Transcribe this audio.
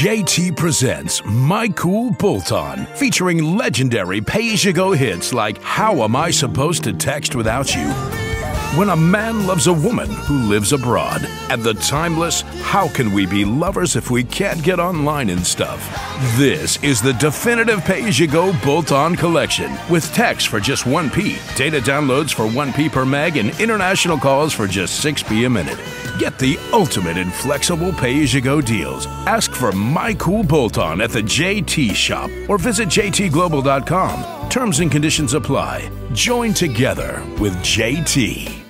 JT presents MyCool Bolt-on, featuring legendary pay-as-you-go hits like How Am I Supposed to Text Without You? When a man loves a woman who lives abroad, and the timeless How Can We Be Lovers If We Can't Get Online and Stuff. This is the definitive pay-as-you-go bolt-on collection, with text for just 1p, data downloads for 1p per meg, and international calls for just 6p a minute. Get the ultimate in flexible pay-as-you-go deals. Ask for MyCool Bolt-on at the JT shop or visit jtglobal.com. Terms and conditions apply. Join together with JT.